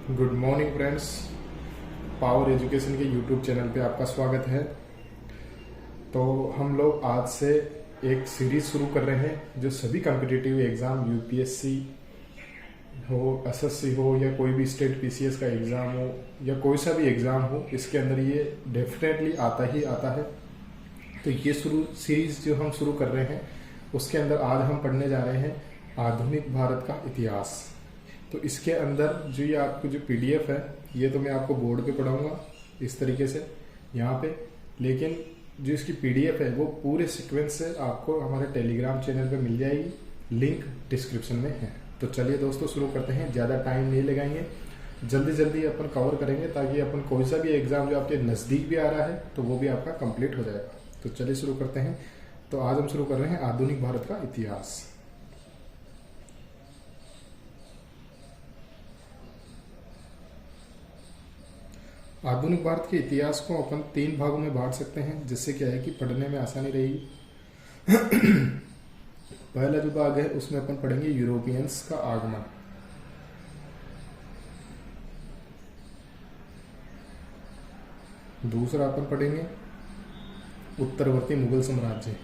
Good morning friends. Power education के YouTube channel पे आपका स्वागत है। तो हम लोग आज से एक सीरीज शुरू कर रहे हैं जो सभी कॉम्पिटिटिव एग्जाम यूपीएससी हो, एसएससी हो या कोई भी स्टेट पीसीएस का एग्जाम हो या कोई सा भी एग्जाम हो, इसके अंदर ये डेफिनेटली आता है। तो ये सीरीज जो हम शुरू कर रहे हैं उसके अंदर आज हम पढ़ने जा रहे हैं आधुनिक भारत का इतिहास। तो इसके अंदर जो ये आपको जो पीडीएफ है ये तो मैं आपको बोर्ड पे पढ़ाऊंगा इस तरीके से यहाँ पे, लेकिन जो इसकी पीडीएफ है वो पूरे सीक्वेंस से आपको हमारे टेलीग्राम चैनल पे मिल जाएगी, लिंक डिस्क्रिप्शन में है। तो चलिए दोस्तों शुरू करते हैं, ज़्यादा टाइम नहीं लगाएंगे, जल्दी जल्दी अपन कवर करेंगे ताकि अपन कोई सा भी एग्जाम जो आपके नज़दीक भी आ रहा है तो वो भी आपका कंप्लीट हो जाएगा। तो चलिए शुरू करते हैं। तो आज हम शुरू कर रहे हैं आधुनिक भारत का इतिहास। आधुनिक भारत के इतिहास को अपन 3 भागों में बांट सकते हैं, जिससे क्या है कि पढ़ने में आसानी रहेगी। पहला जो भाग है उसमें अपन पढ़ेंगे यूरोपियंस का आगमन। दूसरा अपन पढ़ेंगे उत्तरवर्ती मुगल साम्राज्य।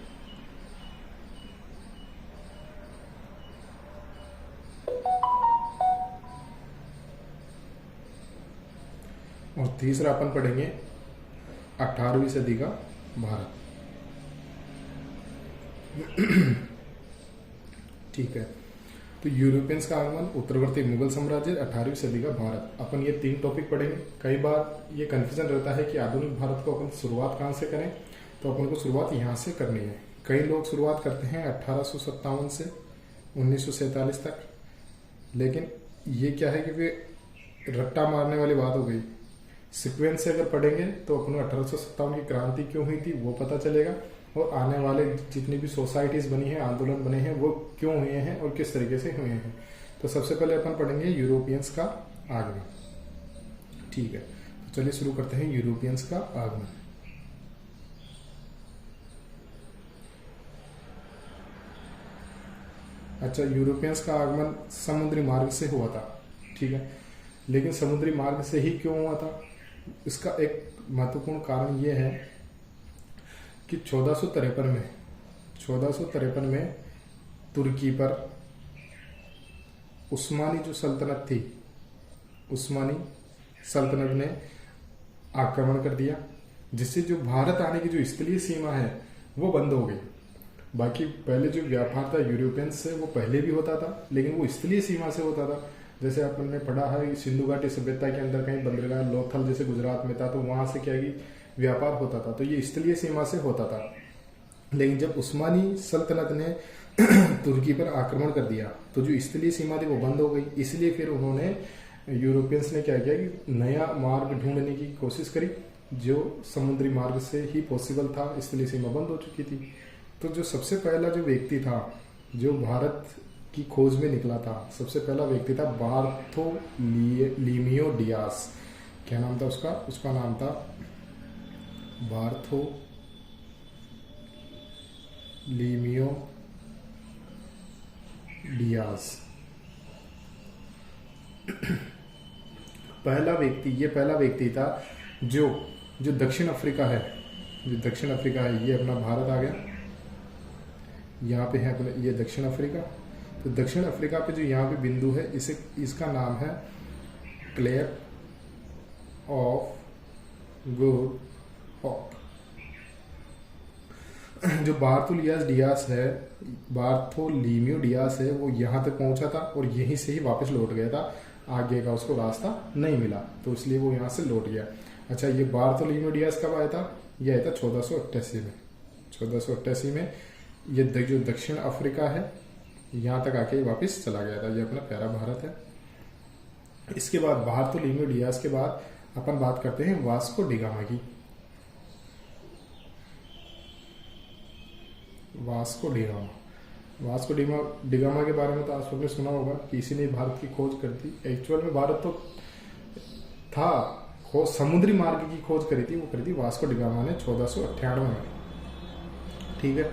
और तीसरा अपन पढ़ेंगे 18वीं सदी का भारत। ठीक है, तो यूरोपियंस का आगमन, उत्तरवर्ती मुगल साम्राज्य, 18वीं सदी का भारत, अपन ये 3 टॉपिक पढ़ेंगे। कई बार ये कंफ्यूजन रहता है कि आधुनिक भारत को अपन शुरुआत कहाँ से करें, तो अपन को शुरुआत यहाँ से करनी है। कई लोग शुरुआत करते हैं 1857 से 1947 तक, लेकिन ये क्या है कि वे रट्टा मारने वाली बात हो गई। सीक्वेंस से अगर पढ़ेंगे तो अपन 1857 की क्रांति क्यों हुई थी वो पता चलेगा, और आने वाले जितनी भी सोसाइटीज बनी है, आंदोलन बने हैं, वो क्यों हुए हैं और किस तरीके से हुए हैं। तो सबसे पहले अपन पढ़ेंगे यूरोपियंस का आगमन। ठीक है, तो चलिए शुरू करते हैं यूरोपियंस का आगमन। अच्छा, यूरोपियंस का आगमन समुद्री मार्ग से हुआ था। ठीक है, लेकिन समुद्री मार्ग से ही क्यों हुआ था, इसका एक महत्वपूर्ण कारण यह है कि 1453 में तुर्की पर उस्मानी जो सल्तनत थी, उस्मानी सल्तनत ने आक्रमण कर दिया, जिससे जो भारत आने की जो स्थलीय सीमा है वो बंद हो गई। बाकी पहले जो व्यापार था यूरोपियंस से वो पहले भी होता था, लेकिन वो स्थलीय सीमा से होता था। जैसे अपन ने पढ़ा है सिंधु घाटी सभ्यता के अंदर कहीं बंदरगाह लोथल जैसे गुजरात में था, तो वहां से क्या कि व्यापार होता था, तो ये स्थलीय सीमा से होता था। लेकिन जब उस्मानी सल्तनत ने तुर्की पर आक्रमण कर दिया तो जो स्थलीय सीमा थी वो बंद हो गई। इसलिए फिर उन्होंने, यूरोपियंस ने क्या किया कि नया मार्ग ढूंढने की कोशिश करी जो समुद्री मार्ग से ही पॉसिबल था, स्थलीय सीमा बंद हो चुकी थी। तो जो सबसे पहला जो व्यक्ति था जो भारत की खोज में निकला था, सबसे पहला व्यक्ति था बार्थोलीमियो डियास। क्या नाम था उसका? उसका नाम था बार्थोलीमियो डियास। पहला व्यक्ति था जो दक्षिण अफ्रीका है, ये अपना भारत आ गया, यहाँ पे है अपने ये दक्षिण अफ्रीका। तो दक्षिण अफ्रीका पे जो यहाँ पे बिंदु है इसका नाम है क्लेप ऑफ गुड होप। जो बार्थोलीमियो डियास है वो यहाँ तक पहुंचा था और यहीं से ही वापस लौट गया था, आगे का उसको रास्ता नहीं मिला तो इसलिए वो यहाँ से लौट गया। अच्छा, ये बार्थोलीमियो डियास कब आया था? यह आया था 1488 में। ये जो दक्षिण अफ्रीका है यहाँ तक आके वापस चला गया था। ये अपना प्यारा भारत है। इसके बाद बार्थोलीमियो डियास के बाद अपन बात करते हैं वास्को डिगामा की। वास्को डिगामा के बारे में तो आप सबने सुना होगा कि इसी ने भारत की खोज कर दी। एक्चुअल में भारत तो था, समुद्री मार्ग की खोज करी थी, वो करी थी वास्को डिगामा ने 1498 में। ठीक है,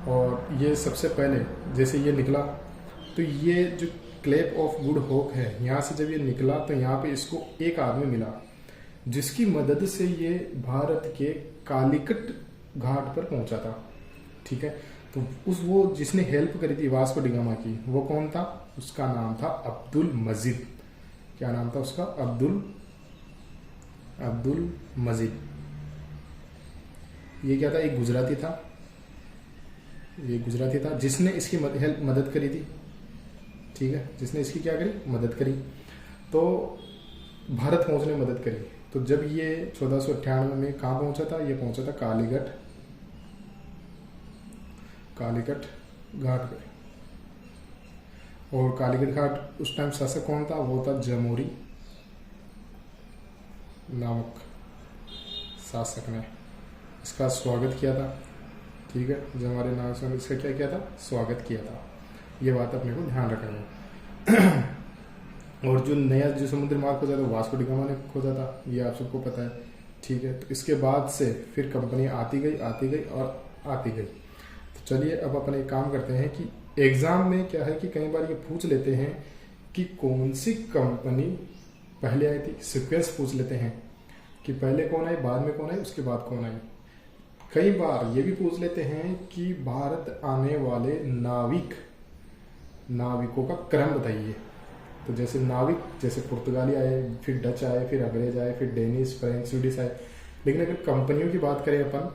और ये सबसे पहले जैसे ये निकला तो ये जो क्लेप ऑफ गुड होप है, यहाँ से जब ये निकला तो यहाँ पे इसको एक आदमी मिला जिसकी मदद से ये भारत के कालीकट घाट पर पहुंचा था। ठीक है, तो वो जिसने हेल्प करी थी वास्को डी गामा की, वो कौन था? उसका नाम था अब्दुल मजीद। क्या नाम था उसका? अब्दुल मजीद। ये क्या था? एक गुजराती था, जिसने इसकी मदद करी थी। ठीक है, जिसने इसकी क्या करी? मदद करी, तो भारत पहुंचने में मदद करी। तो जब ये 1498 में कहाँ पहुंचा था? ये पहुंचा था कालीकट घाट पे। और कालीकट घाट उस टाइम शासक कौन था? वो था जमोरी नामक शासक ने इसका स्वागत किया था। ठीक है, जमोरी नामक ने इसका क्या किया था? स्वागत किया था। ये बात अपने को ध्यान रखना है। और जो नया जो समुद्र मार्ग खोजा था वास्को डी गामा ने खोजा था, ये आप सबको पता है। ठीक है, तो इसके बाद से फिर कंपनी आती गई। तो चलिए अब अपन एक काम करते हैं कि एग्जाम में क्या है कि कई बार ये पूछ लेते हैं कि कौन सी कंपनी पहले आई थी। सीक्वेंस पूछ लेते हैं कि पहले कौन आई, बाद में कौन आई, उसके बाद कौन आई। कई बार ये भी पूछ लेते हैं कि भारत आने वाले नाविकों का क्रम बताइए। तो जैसे नाविक, जैसे पुर्तगाली आए, फिर डच आए, फिर अंग्रेज आए, फिर डेनिश, फ्रेंच, स्वीडिश आए। लेकिन अगर कंपनियों की बात करें अपन,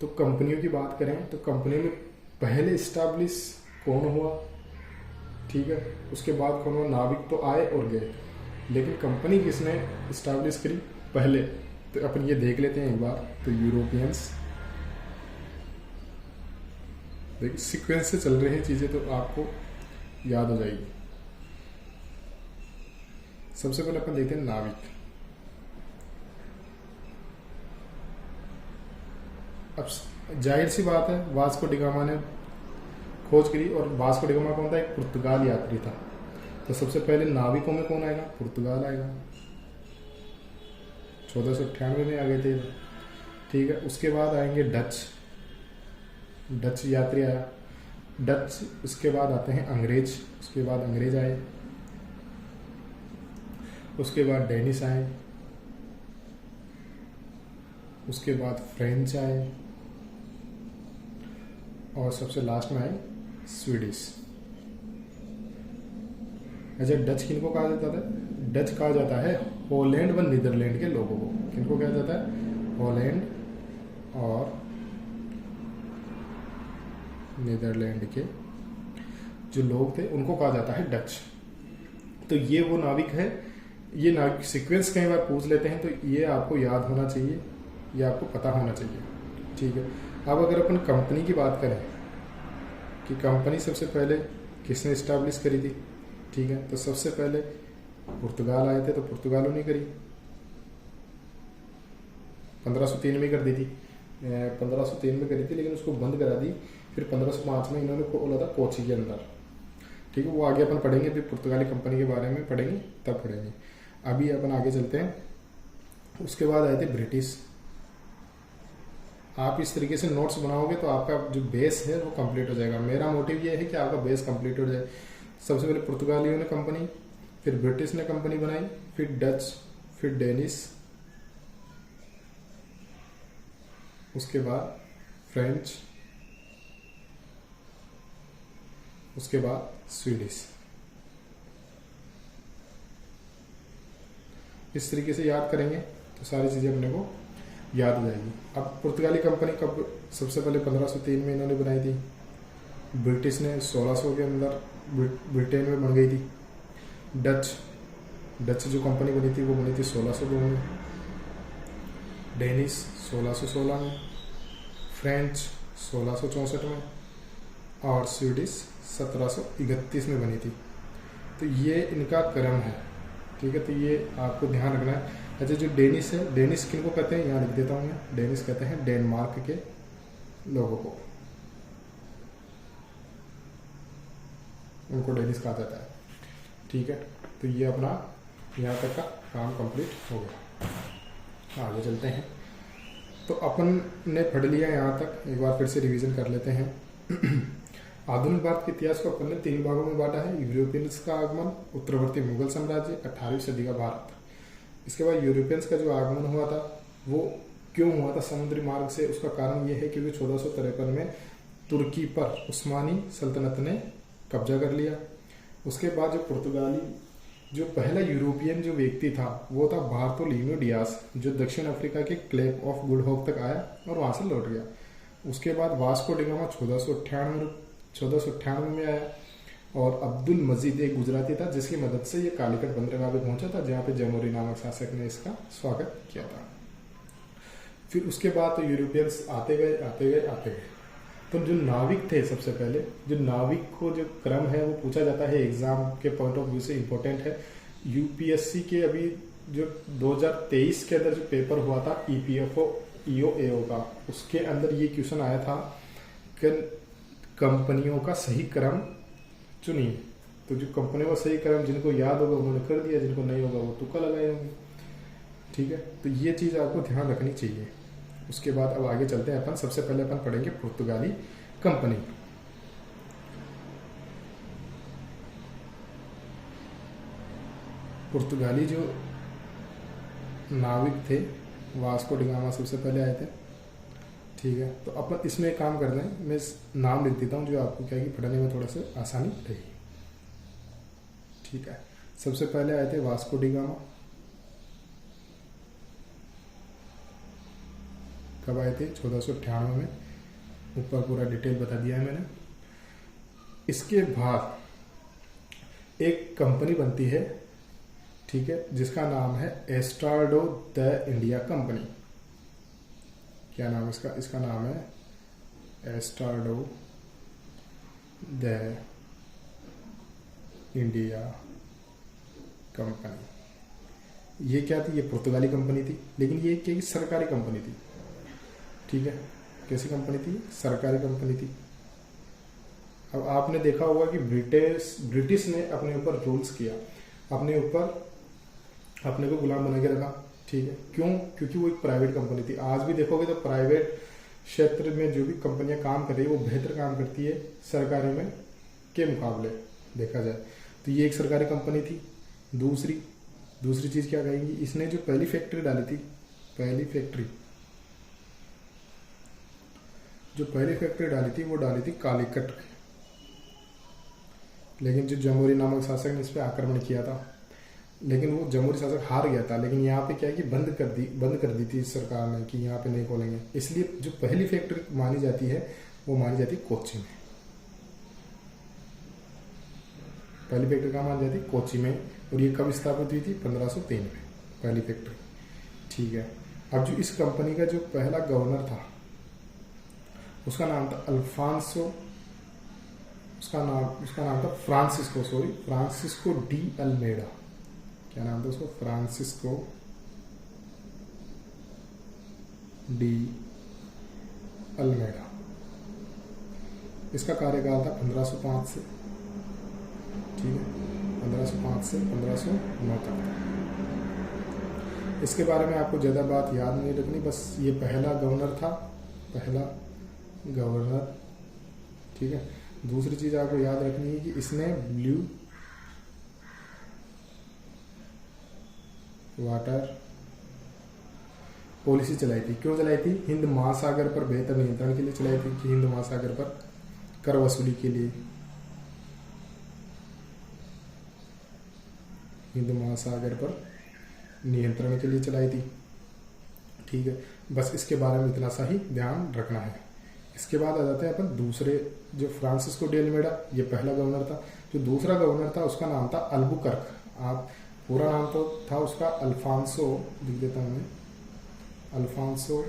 तो कंपनी में पहले स्टैब्लिश कौन हुआ? ठीक है, उसके बाद कौन हुआ? नाविक तो आए और गए, लेकिन कंपनी किसने स्टैब्लिश करी पहले? तो अपन ये देख लेते हैं एक बार। तो यूरोपियंस, देखिए सीक्वेंस से चल रही हैं चीजें तो आपको याद हो जाएगी। सबसे पहले अपन देखते हैं नाविक। अब जाहिर सी बात है, वास्को डी गामा ने खोज करी, और वास्को डी गामा कौन था? एक पुर्तगाल यात्री था। तो सबसे पहले नाविकों में कौन आएगा? पुर्तगाल आएगा। 1498 में आ गए थे। ठीक है, उसके बाद आएंगे डच यात्री आया। उसके बाद आते हैं अंग्रेज, उसके बाद अंग्रेज आए, उसके बाद डेनिश आए, उसके बाद फ्रेंच आए, और सबसे लास्ट में आए स्वीडिश। अच्छा, डच किनको कहा जाता था? डच कहा जाता है हॉलैंड व नीदरलैंड के लोगों को। किनको कहा जाता है? हॉलैंड और नीदरलैंड के जो लोग थे उनको कहा जाता है डच। तो ये वो नाविक है। ये नाविक सीक्वेंस कई बार पूछ लेते हैं, तो ये आपको याद होना चाहिए, ये आपको पता होना चाहिए। ठीक है, अब अगर अपन कंपनी की बात करें कि कंपनी सबसे पहले किसने इस्टेब्लिश करी थी? ठीक है, तो सबसे पहले पुर्तगाल आए थे, तो पुर्तगालों ने करी, 1503 में कर दी थी। 1503 में करी थी, लेकिन उसको बंद करा दी। फिर 1505 में इन्होंने खोला था कोची के अंदर। ठीक है, वो आगे अपन पढ़ेंगे, फिर पुर्तगाली कंपनी के बारे में पढ़ेंगे, तब पढ़ेंगे। अभी अपन आगे चलते हैं। उसके बाद आए थे ब्रिटिश। आप इस तरीके से नोट्स बनाओगे तो आपका जो बेस है वो कंप्लीट हो जाएगा। मेरा मोटिव ये है कि आपका बेस कंप्लीट हो जाए। सबसे पहले पुर्तगालियों ने कंपनी, फिर ब्रिटिश ने कंपनी बनाई, फिर डच, फिर डेनिश, उसके बाद फ्रेंच, उसके बाद स्वीडिश। इस तरीके से याद करेंगे तो सारी चीजें अपने को याद हो जाएगी। अब पुर्तगाली कंपनी कब? सबसे पहले 1503 में इन्होंने बनाई थी। ब्रिटिश ने 1600 के अंदर ब्रिटेन में बन गई थी। डच जो कंपनी बनी थी वो बनी थी 1602 में। डेनिश 1616 में, फ्रेंच 1664 में, और स्वीडिश 1731 में बनी थी। तो ये इनका क्रम है। ठीक है, तो ये आपको ध्यान रखना है। अच्छा, जो डेनिश है, डेनिश किनको कहते हैं? यहाँ लिख देता हूँ मैं। डेनिश कहते हैं डेनमार्क के लोगों को, उनको डेनिश कहा जाता है। ठीक है, तो ये अपना यहाँ तक का काम कंप्लीट हो गया। आगे चलते हैं। तो अपन ने पढ़ लिया यहाँ तक, एक बार फिर से रिवीजन कर लेते हैं। आधुनिक भारत के इतिहास को अपन ने 3 भागों में बांटा है। यूरोपियंस का आगमन, उत्तरवर्ती मुगल साम्राज्य, 18वीं सदी का भारत। इसके बाद यूरोपियंस का जो आगमन हुआ था वो क्यों हुआ था समुद्री मार्ग से, उसका कारण ये है क्योंकि 1453 में तुर्की पर उस्मानी सल्तनत ने कब्जा कर लिया। उसके बाद जो पुर्तगाली, जो पहला यूरोपियन जो व्यक्ति था वो था बार्थोलोमेव डियास, जो दक्षिण अफ्रीका के केप ऑफ गुड होप तक आया और वहां से लौट गया। उसके बाद वास्को डी गामा 1498 में आया और अब्दुल मजीद एक गुजराती था जिसकी मदद से ये कालीकट बंदरगाह पे पहुंचा था, जहाँ पे जमोरी नामक शासक ने इसका स्वागत किया था। फिर उसके बाद तो यूरोपियंस आते गए। तो जो नाविक थे, सबसे पहले जो नाविक को जो क्रम है वो पूछा जाता है, एग्जाम के पॉइंट ऑफ व्यू से इम्पोर्टेंट है। यूपीएससी के अभी जो 2023 के अंदर जो पेपर हुआ था ईपीएफओ ईओएओ का, उसके अंदर ये क्वेश्चन आया था कि कंपनियों का सही क्रम चुनिए। तो जो कंपनियों का सही क्रम जिनको याद होगा उन्होंने कर दिया, जिनको नहीं होगा वो तुक्का लगाए होंगे। ठीक है, तो ये चीज आपको ध्यान रखनी चाहिए। उसके बाद अब आगे चलते हैं अपन। सबसे पहले अपन पढ़ेंगे पुर्तगाली कंपनी। पुर्तगाली जो नाविक थे वास्को डी गामा सबसे पहले आए थे। ठीक है, तो अपन इसमें एक काम करते हैं, मैं नाम लिख देता हूँ जो आपको क्या है कि पढ़ने में थोड़ा सा आसानी रहेगी। ठीक है, सबसे पहले आए थे वास्को डी गामा। कब आए थे? 1498 में। ऊपर पूरा डिटेल बता दिया है मैंने। इसके बाद एक कंपनी बनती है, ठीक है, जिसका नाम है एस्ट्राडो द इंडिया कंपनी। क्या नाम इसका? इसका नाम है एस्ट्राडो द इंडिया कंपनी। ये क्या थी? ये पुर्तगाली कंपनी थी, लेकिन ये क्या सरकारी कंपनी थी। ठीक है, कैसी कंपनी थी? सरकारी कंपनी थी। अब आपने देखा होगा कि ब्रिटिश ने अपने ऊपर रूल्स किया, अपने ऊपर अपने को गुलाम बना के रखा। ठीक है, क्यों? क्योंकि वो एक प्राइवेट कंपनी थी। आज भी देखोगे तो प्राइवेट क्षेत्र में जो भी कंपनियां काम कर रही है वो बेहतर काम करती है सरकारी में के मुकाबले देखा जाए। तो ये एक सरकारी कंपनी थी। दूसरी चीज क्या कहेंगी? इसने जो पहली फैक्ट्री डाली थी, पहली फैक्ट्री डाली थी वो डाली थी कालीकट। लेकिन जो जमोरी नामक शासक ने इस पर आक्रमण किया था, लेकिन वो जमहूरी शासक हार गया था। लेकिन यहाँ पे क्या है कि बंद कर दी थी सरकार ने कि यहाँ पे नहीं खोलेंगे। इसलिए जो पहली फैक्ट्री मानी जाती है वो मानी जाती है कोच्चि में। पहली फैक्ट्री कहाँ मानी जाती है? कोच्चि में। और ये कब स्थापित हुई थी? 1503 में पहली फैक्ट्री। ठीक है, अब जो इस कंपनी का जो पहला गवर्नर था उसका नाम था अल्फांसो, उसका नाम था फ्रांसिस्को डी अल्मेडा। क्या नाम था उसको? Francisco de Almeida. इसका कार्यकाल था 1505 से, ठीक है, 1505 से 1509 तक था। इसके बारे में आपको ज़्यादा बात याद नहीं रखनी, बस ये पहला गवर्नर था, ठीक है। दूसरी चीज़ आपको याद रखनी है कि इसने ब्लू वाटर पॉलिसी चलाई थी। क्यों चलाई थी? हिंद महासागर पर बेहतर नियंत्रण के लिए चलाई थी, कि हिंद महासागर पर कर वसूली के लिए, हिंद महासागर पर नियंत्रण के लिए चलाई थी। ठीक है, बस इसके बारे में इतना सा ही ध्यान रखना है। इसके बाद आ जाते हैं अपन दूसरे, जो फ्रांसिस्को डी अल्मेडा, ये पहला गवर्नर था। जो दूसरा गवर्नर था उसका नाम था अल्बुकर्क। आप पूरा नाम तो था उसका अल्फांसो, लिख देता हूं मैं, अल्फांसो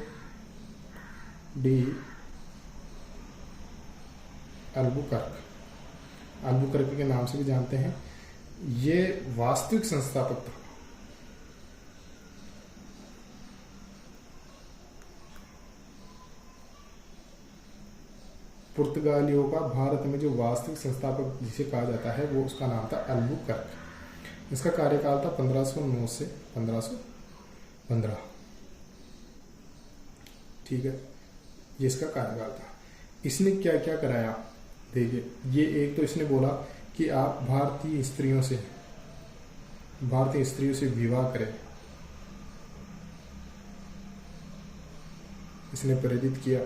डी अल्बुकर्क के नाम से भी जानते हैं। ये वास्तविक संस्थापक था। पुर्तगालियों का भारत में जो वास्तविक संस्थापक जिसे कहा जाता है वो उसका नाम था अल्बुकर्क। इसका कार्यकाल था 1509 से 1515। ठीक है, ये इसका कार्यकाल था। इसने क्या क्या कराया? देखिए, ये एक तो इसने बोला कि आप भारतीय स्त्रियों से विवाह करें, इसने प्रेरित किया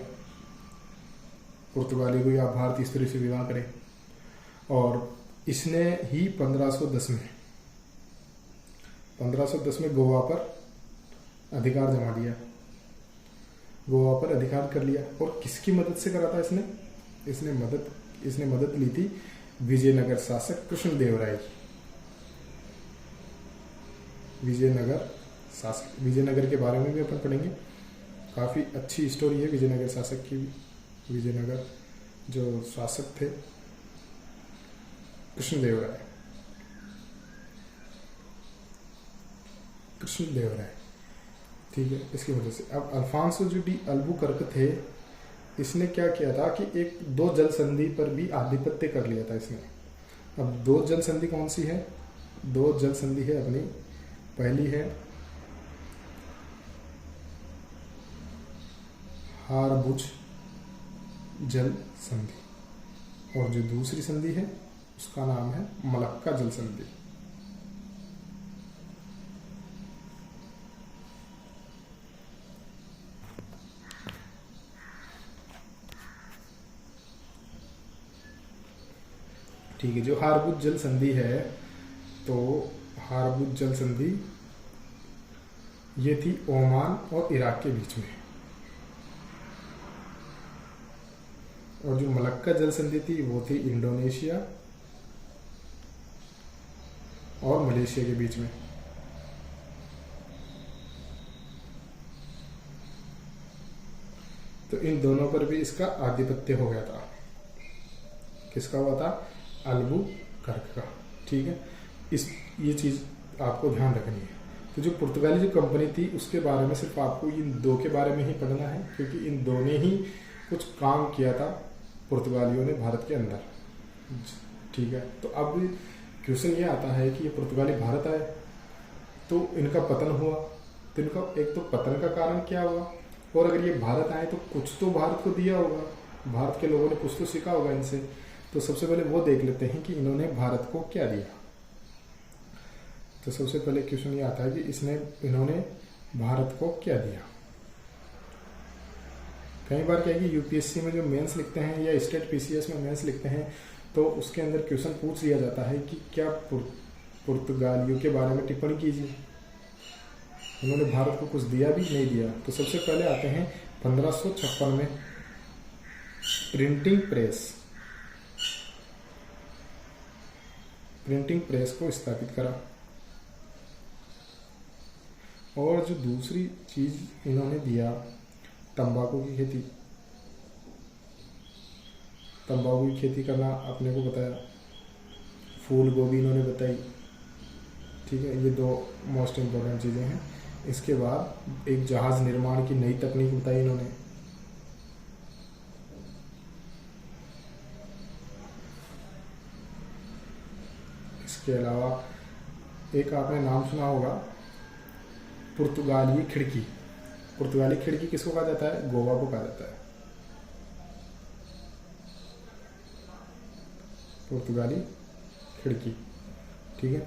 पुर्तगाली को, आप भारतीय स्त्रियों से विवाह करें। और इसने ही 1510 में गोवा पर अधिकार जमा दिया, गोवा पर अधिकार कर लिया। और किसकी मदद से करा था इसने? इसने मदद ली थी विजयनगर शासक कृष्णदेवराय की। विजयनगर के बारे में भी अपन पढ़ेंगे, काफ़ी अच्छी स्टोरी है विजयनगर शासक की भी। विजयनगर जो शासक थे कृष्णदेवराय, ठीक है, इसकी वजह से। अब अल्फांसो डी अल्बुकर्क थे, इसने क्या किया था कि एक 2 जल संधि पर भी आधिपत्य कर लिया था इसने। अब 2 जल संधि कौन सी है? 2 जल संधि है अपनी, पहली है हारबुज जल संधि, और जो दूसरी संधि है उसका नाम है मलक्का जल संधि। ठीक है, जो हारबुज जल संधि है, तो हारबुज जल संधि ये थी ओमान और इराक के बीच में। और जो मलक्का जल संधि थी वो थी इंडोनेशिया और मलेशिया के बीच में। तो इन दोनों पर भी इसका आधिपत्य हो गया था। किसका हुआ था? अल्बुकर्क का। ठीक है, ये चीज आपको ध्यान रखनी है। तो जो पुर्तगाली जो कंपनी थी उसके बारे में सिर्फ आपको इन 2 के बारे में ही पढ़ना है, क्योंकि इन 2 ने ही कुछ काम किया था पुर्तगालियों ने भारत के अंदर। ठीक है, तो अब क्वेश्चन ये आता है कि ये पुर्तगाली भारत आए तो इनका पतन हुआ, तो इनका एक तो पतन का कारण क्या हुआ, और अगर ये भारत आए तो कुछ तो भारत को दिया होगा, भारत के लोगों ने कुछ तो सीखा होगा इनसे। तो सबसे पहले वो देख लेते हैं कि इन्होंने भारत को क्या दिया। तो सबसे पहले क्वेश्चन ये आता है कि इन्होंने भारत को क्या दिया। कई बार क्या है कि यूपीएससी में जो मेंस लिखते हैं या स्टेट पीसीएस में मेंस लिखते हैं, तो उसके अंदर क्वेश्चन पूछ लिया जाता है कि क्या पुर्तगालियों के बारे में टिप्पणी कीजिए। उन्होंने भारत को कुछ दिया भी नहीं दिया। तो सबसे पहले आते हैं 1556 में प्रिंटिंग प्रेस को स्थापित करा। और जो दूसरी चीज इन्होंने दिया, तंबाकू की खेती। तंबाकू की खेती करना अपने को बताया, फूल गोभी इन्होंने बताई। ठीक है, ये 2 मोस्ट इम्पोर्टेंट चीज़ें हैं। इसके बाद एक जहाज निर्माण की नई तकनीक बताई इन्होंने। इसके अलावा एक आपने नाम सुना होगा पुर्तगाली खिड़की। पुर्तगाली खिड़की किसको कहा जाता है? गोवा को कहा जाता है पुर्तगाली खिड़की। ठीक है,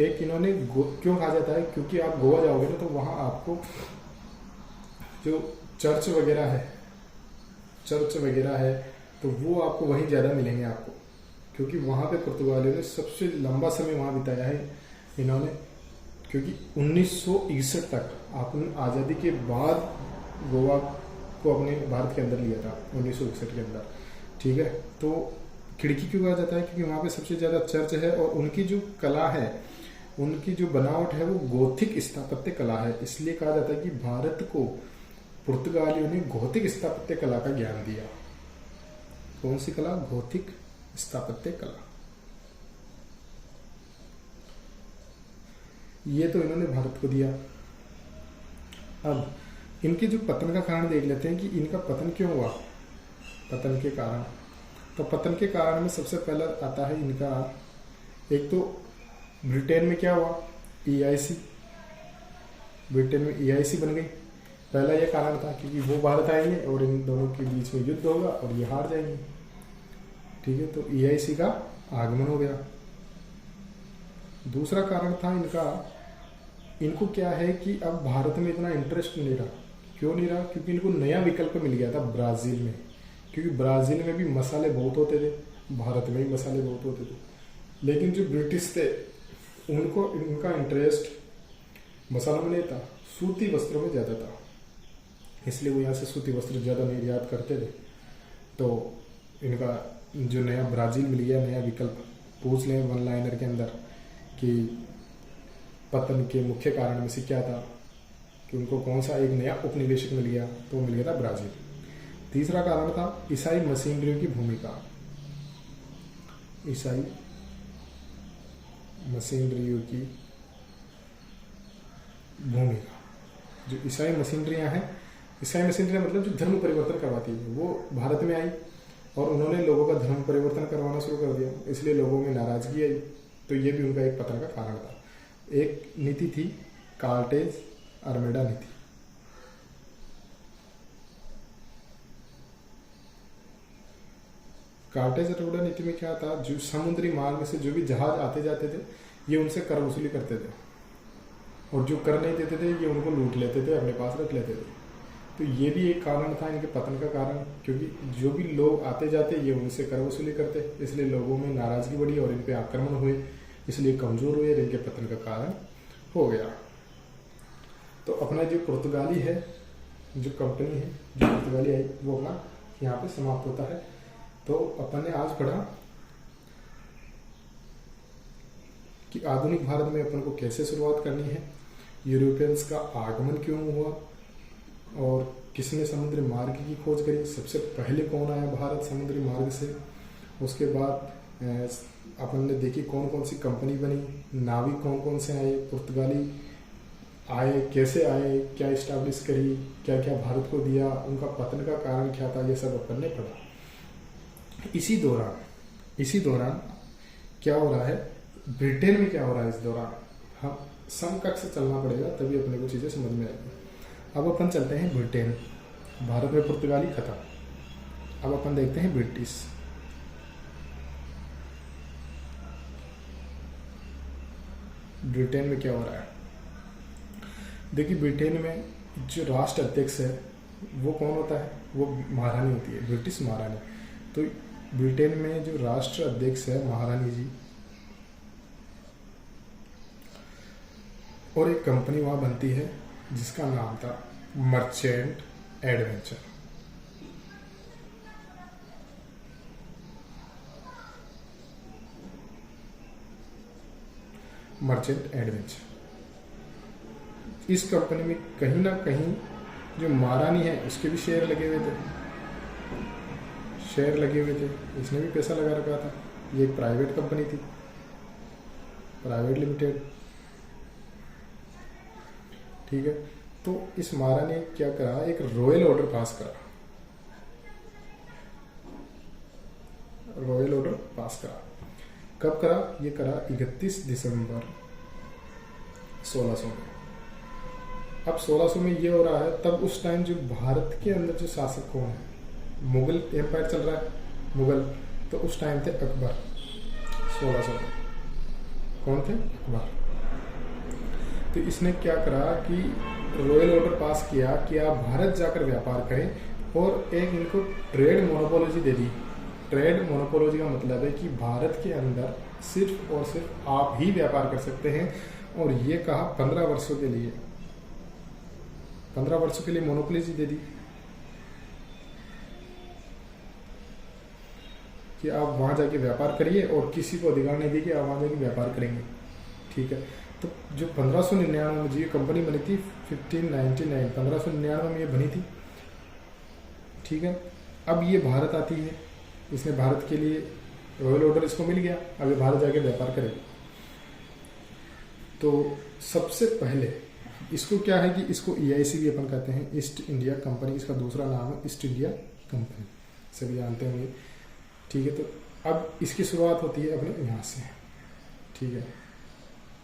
एक इन्होंने क्यों कहा जाता है? क्योंकि आप गोवा जाओगे ना तो वहाँ आपको जो चर्च वगैरह है तो वो आपको वहीं ज़्यादा मिलेंगे आपको, क्योंकि वहाँ पे पुर्तगालियों ने सबसे लंबा समय वहाँ बिताया है इन्होंने। क्योंकि 1961 तक आपने आज़ादी के बाद गोवा को अपने भारत के अंदर लिया था, 1961 के अंदर। ठीक है, तो खिड़की क्यों कहा जाता है? क्योंकि वहाँ पे सबसे ज़्यादा चर्च है और उनकी जो कला है, उनकी जो बनावट है वो गोथिक स्थापत्य कला है। इसलिए कहा जाता है कि भारत को पुर्तगालियों ने गोथिक स्थापत्य कला का ज्ञान दिया। कौन सी कला? गोथिक स्थापत्य कला। ये तो इन्होंने भारत को दिया। अब इनके जो पतन का कारण देख लेते हैं कि इनका पतन क्यों हुआ। पतन के कारण, तो पतन के कारण में सबसे पहला आता है इनका, एक तो ब्रिटेन में क्या हुआ, EIC, ब्रिटेन में EIC बन गई। पहला ये कारण था क्योंकि वो भारत आएंगे और इन दोनों के बीच में युद्ध होगा और ये हार जाएंगे। ठीक है, तो EIC का आगमन हो गया। दूसरा कारण था इनको क्या है कि अब भारत में इतना इंटरेस्ट नहीं रहा। क्यों नहीं रहा? क्योंकि इनको नया विकल्प मिल गया था ब्राज़ील में, क्योंकि ब्राज़ील में भी मसाले बहुत होते थे, भारत में भी मसाले बहुत होते थे, लेकिन जो ब्रिटिश थे उनको इनका इंटरेस्ट मसालों में नहीं था, सूती वस्त्रों में ज़्यादा था, इसलिए वो यहाँ से सूती वस्त्र ज़्यादा निर्यात करते थे। तो इनका जो नया ब्राज़ील मिल गया, नया विकल्प। पूछ लें वन लाइनर के अंदर कि पतन के मुख्य कारण में से क्या था, कि उनको कौन सा एक नया उपनिवेशक मिल गया, तो मिल गया था ब्राज़ील। तीसरा कारण था ईसाई मशीनरियों की भूमिका। ईसाई मशीनरियों की भूमिका, जो ईसाई मशीनरियां हैं, ईसाई मशीनरियां मतलब जो धर्म परिवर्तन करवाती है, वो भारत में आई और उन्होंने लोगों का धर्म परिवर्तन करवाना शुरू कर दिया, इसलिए लोगों में नाराजगी आई। तो ये भी उनका एक पतन का कारण था। एक नीति थी कार्टेज अरमेडा नीति। कार्टेज अरमेडा नीति में क्या था, जो समुद्री मार्ग से जो भी जहाज आते जाते थे ये उनसे कर वसूली करते थे, और जो कर नहीं देते थे ये उनको लूट लेते थे, अपने पास रख लेते थे। तो ये भी एक कारण था इनके पतन का कारण, क्योंकि जो भी लोग आते जाते ये उनसे कर वसूली करते, इसलिए लोगों में नाराजगी बढ़ी और इन पे आक्रमण हुए, इसलिए कमजोर हुए, इनके पतन का कारण हो गया। तो अपना जो पुर्तगाली है, जो कंपनी है, जो पुर्तगाली आई, वो अपना यहाँ पे समाप्त होता है। तो अपन ने आज पढ़ा कि आधुनिक भारत में अपन को कैसे शुरुआत करनी है, यूरोपियंस का आगमन क्यों हुआ, और किसने समुद्री मार्ग की खोज करी, सबसे पहले कौन आया भारत समुद्री मार्ग से। उसके बाद अपन ने देखी कौन कौन सी कंपनी बनी, नाविक कौन कौन से आए, पुर्तगाली आए, कैसे आए, क्या इस्टेब्लिश करी, क्या क्या भारत को दिया, उनका पतन का कारण क्या था, ये सब अपन ने पढ़ा। इसी दौरान क्या हो रहा है, ब्रिटेन में क्या हो रहा है, इस दौरान हम समकक्ष से चलना पड़ेगा, तभी अपने को चीज़ें समझ में आएगी। अब अपन चलते हैं ब्रिटेन। भारत में पुर्तगाली खत्म, अब अपन देखते हैं ब्रिटिश। ब्रिटेन में क्या हो रहा है, देखिए ब्रिटेन में जो राष्ट्र अध्यक्ष है वो कौन होता है, वो महारानी होती है, ब्रिटिश महारानी। तो ब्रिटेन में जो राष्ट्र अध्यक्ष है महारानी जी, और एक कंपनी वहां बनती है जिसका नाम था मर्चेंट एडवेंचर। मर्चेंट एडवेंचर, इस कंपनी में कहीं ना कहीं जो महारानी है उसके भी शेयर लगे हुए थे, इसने भी पैसा लगा रखा था। ये एक प्राइवेट कंपनी थी, प्राइवेट लिमिटेड, ठीक है। तो इस महारानी ने क्या करा, एक रॉयल ऑर्डर पास करा, रॉयल ऑर्डर पास करा। कब करा, ये करा 31 दिसंबर 1600 में। अब 1600 में ये हो रहा है, तब उस टाइम जो भारत के अंदर जो शासक कौन है, मुगल एम्पायर चल रहा है, मुगल। तो उस टाइम थे अकबर। 1600 में कौन थे, अकबर। तो इसने क्या करा कि रॉयल ऑर्डर पास किया कि आप भारत जाकर व्यापार करें, और एक इनको ट्रेड मोनोपोलॉजी दे दी। ट्रेड मोनोपोलॉजी का मतलब है कि भारत के अंदर सिर्फ और सिर्फ आप ही व्यापार कर सकते हैं, और ये कहा 15 वर्षों के लिए, 15 वर्षों के लिए मोनोपोलॉजी दे दी कि आप वहां जाके व्यापार करिए, और किसी को अधिकार नहीं दिया कि आप वहां जाके व्यापार करेंगे, ठीक है। तो जो 1599 में ये कंपनी बनी थी, 1599 में ये बनी थी, ठीक है। अब ये भारत आती है, इसने भारत के लिए रॉयल ऑर्डर इसको मिल गया, अब ये भारत जाके व्यापार करेगा। तो सबसे पहले इसको क्या है कि इसको EIC भी अपन कहते हैं, ईस्ट इंडिया कंपनी, इसका दूसरा नाम है ईस्ट इंडिया कंपनी, सभी जानते होंगे, ठीक है। तो अब इसकी शुरुआत होती है अपने यहाँ से, ठीक है।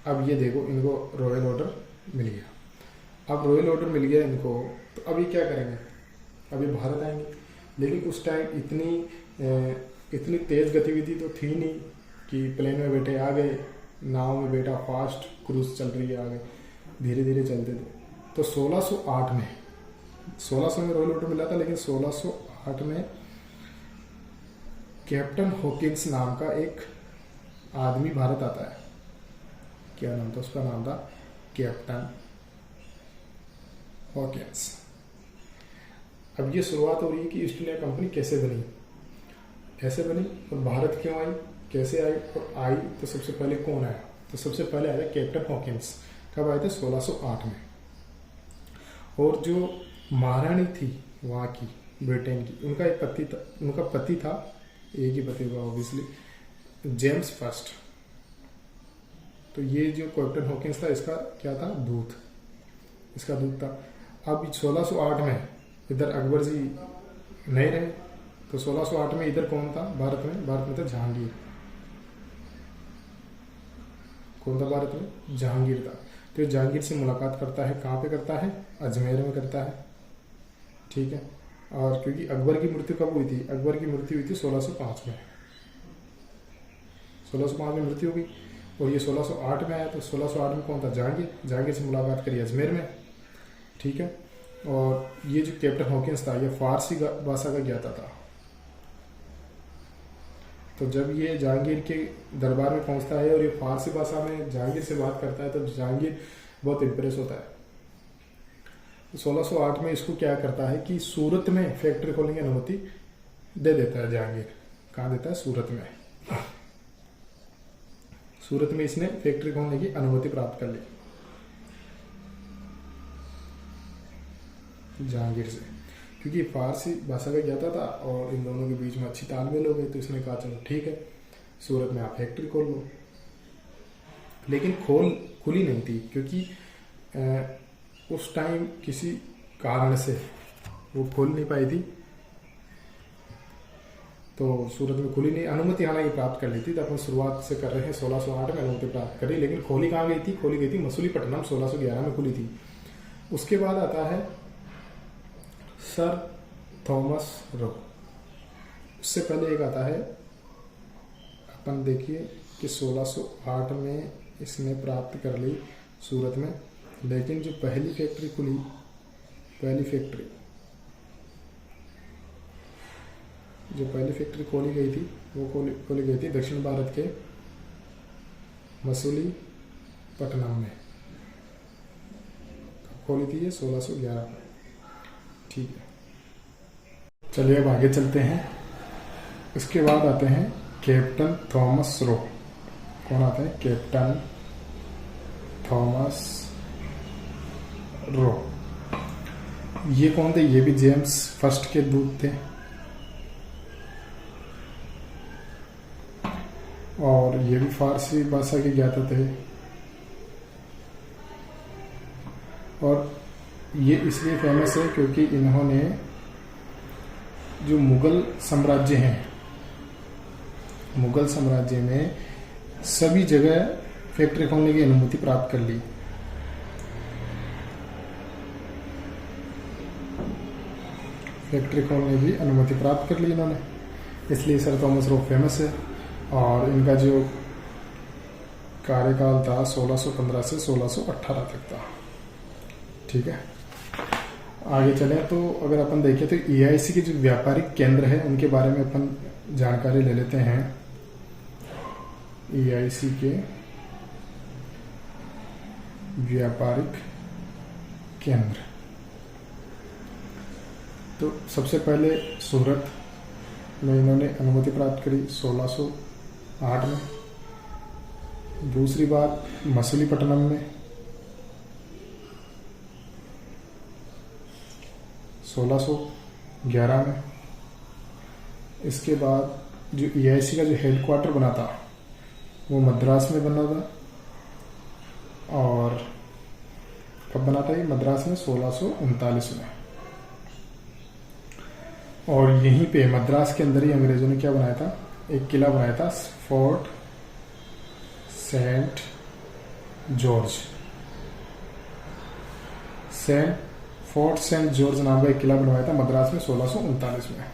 अब ये देखो, इनको रॉयल ऑर्डर मिल गया। अब रॉयल ऑर्डर मिल गया इनको, तो अब ये क्या करेंगे, अब ये भारत आएंगे। लेकिन उस टाइम इतनी इतनी तेज गतिविधि तो थी नहीं कि प्लेन में बैठे आ गए, नाव में बैठा फास्ट क्रूज चल रही है आगे, धीरे धीरे चलते थे। तो 1608 में 1600 में रॉयल ऑर्डर मिला था, लेकिन 1608 में कैप्टन हॉकिंस नाम का एक आदमी भारत आता है। क्या नाम था उसका? नाम था कैप्टन हॉकिंस। अब ये शुरुआत हो रही है कि ईस्ट इंडिया कंपनी कैसे बनी, ऐसे बनी और भारत क्यों आई, कैसे आई, और आई तो सबसे पहले कौन आया? तो सबसे पहले आया कैप्टन हॉकिंस। कब आए थे? 1608 में। और जो महारानी थी वहाँ की, ब्रिटेन की, उनका एक पति था, उनका पति था, एक ही पति हुआ ऑब्वियसली, जेम्स फर्स्ट। तो ये जो कैप्टन हॉकिंस था, इसका क्या था? दूत, इसका दूत था। अब 1608 में इधर अकबर जी नहीं रहे, तो 1608 में इधर कौन था भारत में? भारत में था जहांगीर। कौन था भारत में? जहांगीर था। तो जहांगीर से मुलाकात करता है, कहाँ पे करता है? अजमेर में करता है, ठीक है। और क्योंकि अकबर की मृत्यु कब हुई थी? अकबर की मृत्यु हुई थी 1605 में, 1605 में मृत्यु हुई और ये 1608 में आया। तो 1608 में कौन था? जहांगीर। जहांगीर से मुलाकात करी अजमेर में, ठीक है। और ये जो कैप्टन हॉकिंस था, ये फारसी भाषा का ज्ञाता था। तो जब ये जहांगीर के दरबार में पहुंचता है और ये फारसी भाषा में जहांगीर से बात करता है, तो जहांगीर बहुत इम्प्रेस होता है। तो 1608 में इसको क्या करता है कि सूरत में फैक्ट्री खोलने की अनुमति दे देता है जहांगीर। कहाँ देता है? सूरत में। सूरत में इसने फैक्ट्री खोलने की अनुमति प्राप्त कर ली जहांगीर से, क्योंकि फारसी भाषा का ज्ञाता था और इन दोनों के बीच में अच्छी तालमेल हो गई। तो इसने कहा चलो ठीक है, सूरत में आप फैक्ट्री खोल लो। लेकिन खुली नहीं थी, क्योंकि उस टाइम किसी कारण से वो खोल नहीं पाई थी। तो सूरत में खुली नहीं, अनुमति हालांकि प्राप्त कर ली थी। तो अपन शुरुआत से कर रहे हैं 1608 में अनुमति प्राप्त करी, लेकिन खोली कहाँ गई थी? खोली गई थी मसूलीपट्टनम, 1611 में खुली थी। उसके बाद आता है सर थॉमस रो। उससे पहले एक आता है, अपन देखिए कि 1608 में इसने प्राप्त कर ली सूरत में, लेकिन जो पहली फैक्ट्री खुली, जो पहली फैक्ट्री खोली गई थी वो खोली गई थी दक्षिण भारत के मसूलीपट्टनम में। खोली थी ये 1611 में, ठीक है। चलिए अब आगे चलते हैं। इसके बाद आते हैं कैप्टन थॉमस रो। कौन आता है? Captain Thomas Roe. ये कौन थे? ये भी जेम्स फर्स्ट के दूत थे और ये भी फारसी भाषा के ज्ञाता थे। और ये इसलिए फेमस है क्योंकि इन्होंने जो मुगल साम्राज्य हैं, मुगल साम्राज्य में सभी जगह फैक्ट्री खोलने की अनुमति प्राप्त कर ली। फैक्ट्री खोलने की अनुमति प्राप्त कर ली इन्होंने, इसलिए सर थॉमस रो फेमस है। और इनका जो कार्यकाल था 1615 से 1618 तक था, ठीक है। आगे चले तो अगर अपन देखें तो EIC के जो व्यापारिक केंद्र है उनके बारे में अपन जानकारी ले लेते हैं। EIC के व्यापारिक केंद्र, तो सबसे पहले सूरत में इन्होंने अनुमति प्राप्त करी 1608 में। दूसरी बात मसूलीपट्टनम में 1611 में। इसके बाद जो EIC का जो हेडक्वार्टर बना था वो मद्रास में बना था। और कब बना था ये? मद्रास में 1639 में। और यहीं पे मद्रास के अंदर ही अंग्रेजों ने क्या बनाया था? एक किला बनाया था, फोर्ट सेंट जॉर्ज नाम का एक किला बनवाया था मद्रास में 1639 में।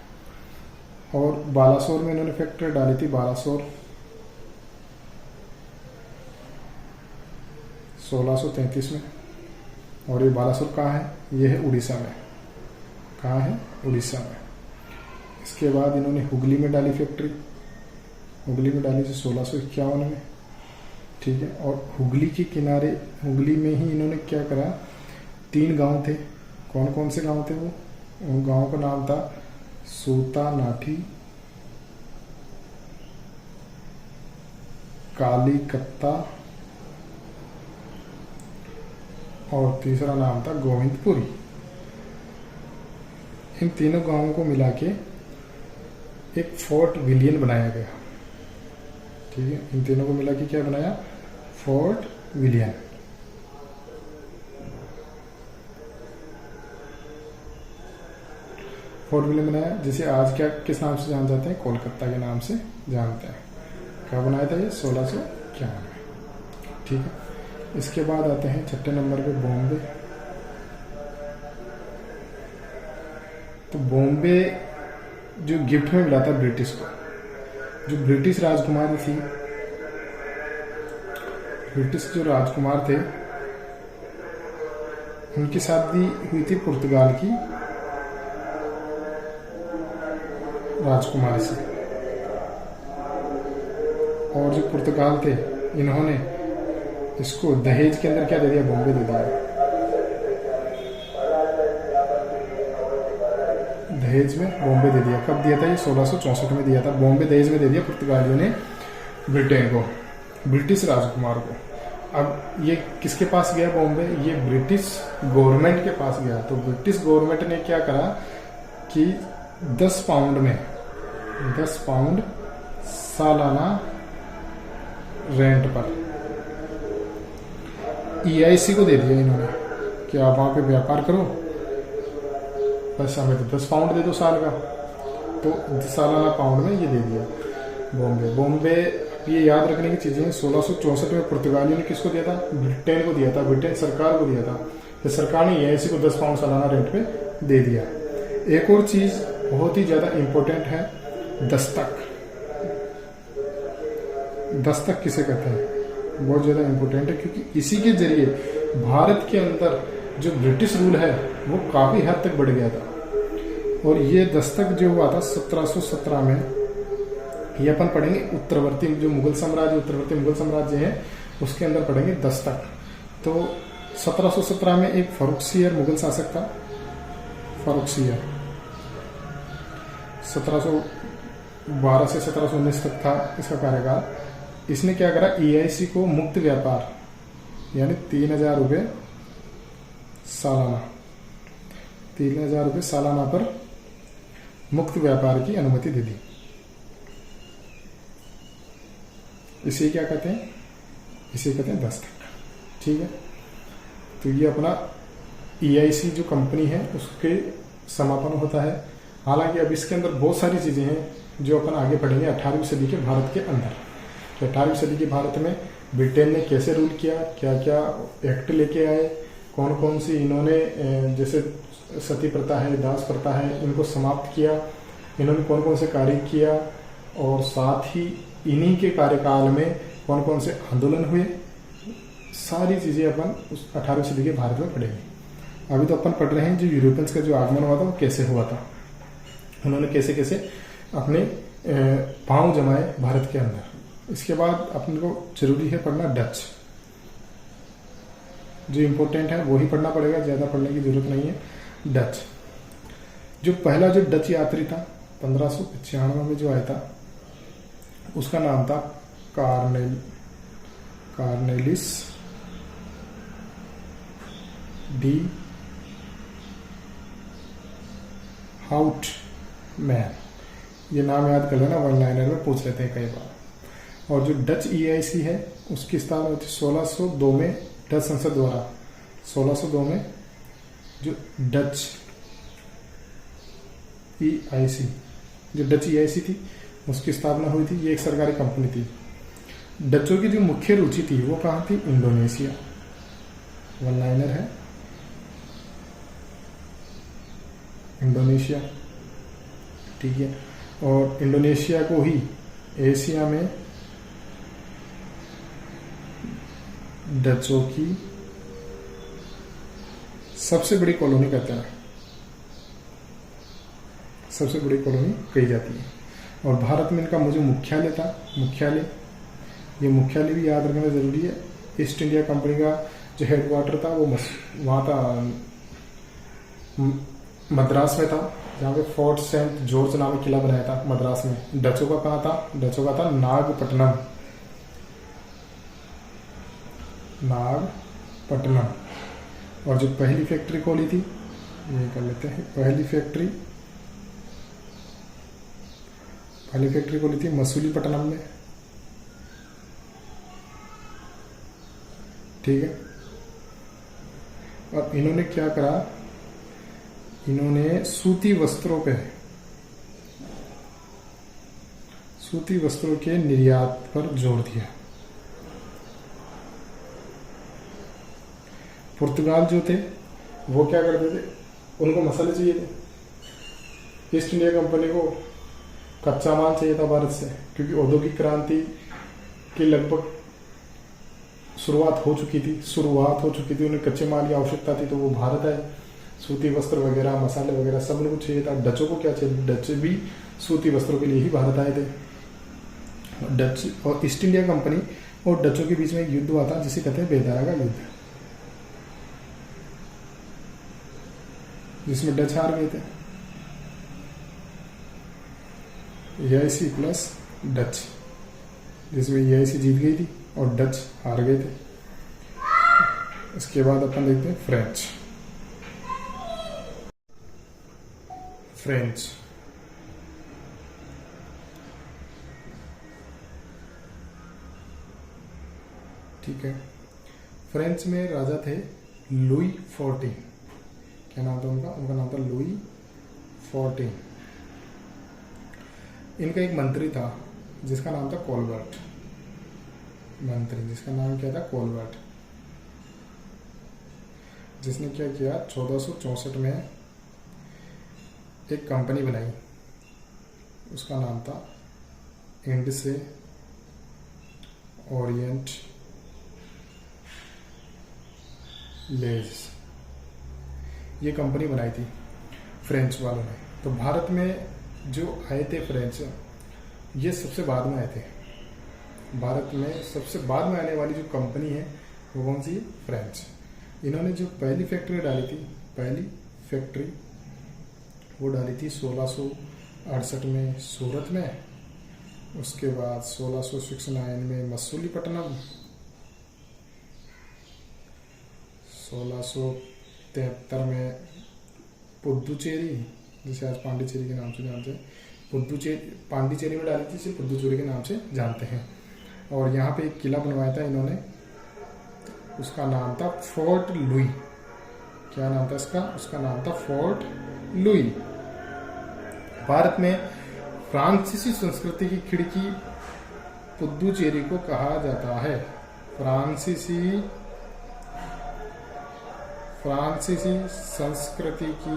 और बालासोर में इन्होंने फैक्ट्री डाली थी, बालासोर 1633 में। और ये बालासोर कहाँ है? ये है उड़ीसा में। कहाँ है? उड़ीसा में। इसके बाद इन्होंने हुगली में डाली फैक्ट्री, हुगली में डाली थी 1651 में, ठीक है। और हुगली के किनारे, हुगली में ही इन्होंने क्या करा, 3 गांव थे। कौन कौन से गांव थे वो? उन गांवों का नाम था सूता नाठी, काली कत्ता और तीसरा नाम था गोविंदपुरी। इन तीनों गांवों को मिला के एक फोर्ट विलियन बनाया गया, ठीक है। इन तीनों को मिला के क्या बनाया? फोर्ट विलियन। फोर्ट विलियम बनाया, जिसे आज क्या किस नाम से जान जाते हैं? कोलकाता के नाम से जानते हैं। क्या बनाया था ये? 1651 में, ठीक है। इसके बाद आते हैं छठे नंबर पे बॉम्बे। तो बॉम्बे जो गिफ्ट में मिला था ब्रिटिश को, जो ब्रिटिश राजकुमारी थी, ब्रिटिश जो राजकुमार थे, उनकी शादी हुई थी पुर्तगाल की राजकुमारी से। और जो पुर्तगाल थे, इन्होंने इसको दहेज के अंदर क्या दे दिया? बॉम्बे दे दिया। दहेज में बॉम्बे दे दिया। कब दिया था ये? 1664 में दिया था। बॉम्बे दहेज में दे दिया पुर्तगालियों ने ब्रिटेन को, ब्रिटिश राजकुमार को। अब ये किसके पास गया बॉम्बे? ये ब्रिटिश गवर्नमेंट के पास गया। तो ब्रिटिश गवर्नमेंट ने क्या करा कि 10 पाउंड में, 10 पाउंड सालाना रेंट पर EIC को दे दिया इन्होंने कि आप वहां पे व्यापार करो, बस हमें तो 10 पाउंड दे दो साल का। तो सालाना पाउंड में ये दे दिया बॉम्बे। ये याद रखने की चीजें, 1664 में पुर्तगालियों ने किसको दिया था? ब्रिटेन को दिया था, ब्रिटेन सरकार को दिया था। तो सरकार ने EIC को 10 पाउंड सालाना रेंट पे दे दिया। एक और चीज बहुत ही ज्यादा इंपॉर्टेंट है, दस्तक। दस्तक किसे कहते हैं? बहुत ज्यादा इंपॉर्टेंट है, क्योंकि इसी के जरिए भारत के अंदर जो ब्रिटिश रूल है वो काफी हद तक बढ़ गया था। और ये दस्तक जो हुआ था 1717 में, ये अपन पढ़ेंगे उत्तरवर्ती जो मुगल साम्राज्य, उत्तरवर्ती मुगल साम्राज्य है, उसके अंदर पढ़ेंगे दस्तक। तो 1717 में एक फर्रुखसियर मुगल शासक था, फर्रुखसियर 1712 से 1719 तक था इसका कार्यकाल। इसने क्या करा? EIC को मुक्त व्यापार यानी 3000 रुपये सालाना, 3000 रुपये सालाना पर मुक्त व्यापार की अनुमति दे दी। इसे क्या कहते हैं? इसे कहते हैं दस्तक, ठीक है। तो ये अपना EIC जो कंपनी है उसके समापन होता है। हालांकि अब इसके अंदर बहुत सारी चीजें हैं जो अपन आगे पढ़ेंगे 18वीं सदी के भारत के अंदर। तो 18वीं सदी के भारत में ब्रिटेन ने कैसे रूल किया, क्या क्या एक्ट लेके आए, कौन कौन सी इन्होंने, जैसे सती प्रथा है, दास प्रथा है, इनको समाप्त किया, इन्होंने कौन कौन से कार्य किया, और साथ ही इन्हीं के कार्यकाल में कौन कौन से आंदोलन हुए, सारी चीजें अपन उस 18वीं सदी के भारत में पढ़ेंगे। अभी तो अपन पढ़ रहे हैं जो यूरोपियंस का जो आगमन हुआ था वो कैसे हुआ था, उन्होंने कैसे कैसे अपने पांव जमाए भारत के अंदर। इसके बाद अपन को जरूरी है पढ़ना डच, जो इम्पोर्टेंट है वो ही पढ़ना पड़ेगा, ज्यादा पढ़ने की जरूरत नहीं है। डच, जो पहला जो डच यात्री था 1595 में जो आया था, उसका नाम था कार्नेलिस डी हाउट मैन। ये नाम याद कर लेना, वन लाइनर में पूछ लेते हैं कई बार। और जो डच EIC है उसकी स्थापना हुई थी 1602 में डच संसद द्वारा। 1602 में जो डच EIC, जो डच EIC थी उसकी स्थापना हुई थी। ये एक सरकारी कंपनी थी। डचों की जो मुख्य रुचि थी वो कहाँ थी? इंडोनेशिया। वन लाइनर है, इंडोनेशिया, ठीक है। और इंडोनेशिया को ही एशिया में डचों की सबसे बड़ी कॉलोनी कहते हैं, सबसे बड़ी कॉलोनी कही जाती है। और भारत में इनका जो मुख्यालय था, ये मुख्यालय भी याद रखना जरूरी है। ईस्ट इंडिया कंपनी का जो हेडक्वार्टर था वो वहाँ था, मद्रास में था, जहाँ पे फोर्ट सेंट जॉर्ज नाम किला बनाया था मद्रास में। डचों का कहाँ था? डचों का था नागपट्टनम। और जो पहली फैक्ट्री खोली थी, ये कर लेते हैं, पहली फैक्ट्री खोली थी मसूलीपट्टनम में। ठीक है। और इन्होंने क्या करा, इन्होंने सूती वस्त्रों के निर्यात पर जोर दिया। पुर्तगाल जो थे वो क्या करते थे, उनको मसाले चाहिए थे। ईस्ट इंडिया कंपनी को कच्चा माल चाहिए था भारत से, क्योंकि औद्योगिक क्रांति की लगभग शुरुआत हो चुकी थी। उन्हें कच्चे माल की आवश्यकता थी, तो वो भारत आए। सूती वस्त्र वगैरह, मसाले वगैरह सब उनको चाहिए था। डचों को क्या चाहिए, डच भी सूती वस्त्रों के लिए ही भारत आए थे। डच और ईस्ट इंडिया कंपनी और डचों के बीच में एक युद्ध हुआ था, जिसे कहते हैं बेदारा का युद्ध, जिसमें डच हार गए थे। EIC प्लस डच, जिसमें EIC जीत गई थी और डच हार गए थे। इसके बाद अपन देखते हैं फ्रेंच। ठीक है। फ्रेंच में राजा थे लुई 14। क्या नाम था उनका नाम था लुई 14। इनका एक मंत्री था जिसका नाम था कोलबर्ट। जिसका नाम क्या था, कोलबर्ट, जिसने क्या किया, 1464 में एक कंपनी बनाई। उसका नाम था इंड से ओरिएंट लेज। ये कंपनी बनाई थी फ्रेंच वालों ने। तो भारत में जो आए थे फ्रेंच, ये सबसे बाद में आए थे। भारत में सबसे बाद में आने वाली जो कंपनी है वो कौन सी है, फ्रेंच। इन्होंने जो पहली फैक्ट्री डाली थी, वो डाली थी 1668 में सूरत में। उसके बाद 1669 में मसूलीपट्टनम, 1673 में पुदुचेरी, जिसे आज पांडिचेरी के नाम से जानते हैं, पांडिचेरी में डाली थी, इसे पुदुचेरी के नाम से जानते हैं। और यहाँ पे एक किला बनवाया था इन्होंने, उसका नाम था फोर्ट लुई। क्या नाम था इसका? उसका नाम था फोर्ट लुई। भारत में फ्रांसीसी संस्कृति की खिड़की पुदुचेरी को कहा जाता है। फ्रांसीसी संस्कृति की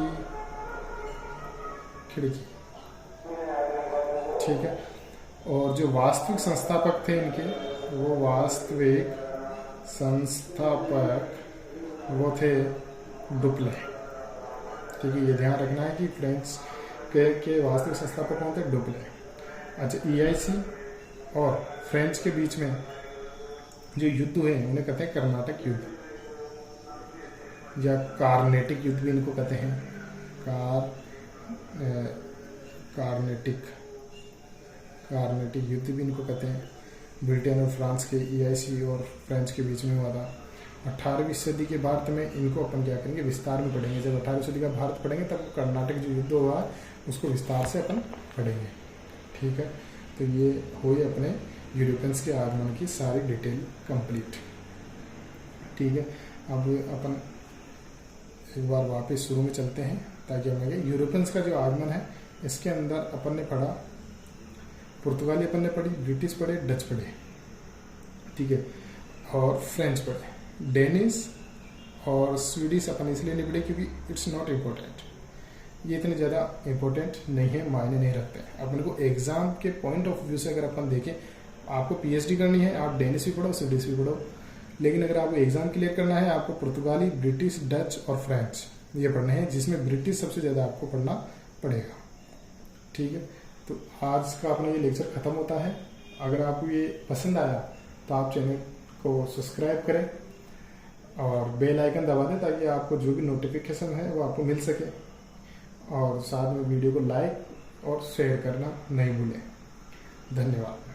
खिड़की। ठीक है। और जो वास्तविक संस्थापक थे इनके, वो थे डुप्ले। ठीक है, ये ध्यान रखना है कि फ्रेंच के वास्तविक संस्थापक कौन थे, डुप्ले। अच्छा, EIC और फ्रेंच के बीच में जो युद्ध हुए उन्हें कहते हैं कर्नाटक युद्ध, या कार्नेटिक युद्ध भी इनको कहते हैं। कार्नेटिक युद्ध भी इनको कहते हैं। ब्रिटेन और फ्रांस के, EIC और फ्रेंच के बीच में हुआ था। 18वीं सदी के भारत में इनको अपन क्या करेंगे, विस्तार में पढ़ेंगे। जब 18वीं सदी का भारत पढ़ेंगे तब कर्नाटक जो युद्ध हुआ उसको विस्तार से अपन पढ़ेंगे। ठीक है, तो ये हुए अपने यूरोपियंस के आगमन की सारी डिटेल कंप्लीट। ठीक है, अब अपन एक बार वापस शुरू में चलते हैं, ताकि हमें यूरोपियंस का जो आगमन है इसके अंदर अपन ने पढ़ा, पुर्तगाली अपन ने पढ़ी, ब्रिटिश पढ़े, डच पढ़े। ठीक है, और फ्रेंच पढ़े। डेनिश और स्वीडिश अपन इसलिए नहीं पढ़े क्योंकि इट्स नॉट इम्पोर्टेंट। ये इतने ज़्यादा इम्पोर्टेंट नहीं है, मायने नहीं रखते हैं। अपन को एग्जाम के पॉइंट ऑफ व्यू से अगर अपन देखें, आपको पीएचडी करनी है, आप डेनिश भी पढ़ो, स्वीडिश भी पढ़ो, लेकिन अगर आपको एग्जाम क्लियर करना है, आपको पुर्तगाली, ब्रिटिश, डच और फ्रेंच ये पढ़ने हैं, जिसमें ब्रिटिश सबसे ज़्यादा आपको पढ़ना पड़ेगा। ठीक है, तो आज का अपना ये लेक्चर खत्म होता है। अगर आपको ये पसंद आया तो आप चैनल को सब्सक्राइब करें और बेल आइकन दबा दें, ताकि आपको जो भी नोटिफिकेशन है वो आपको मिल सके, और साथ में वीडियो को लाइक और शेयर करना नहीं भूलें। धन्यवाद।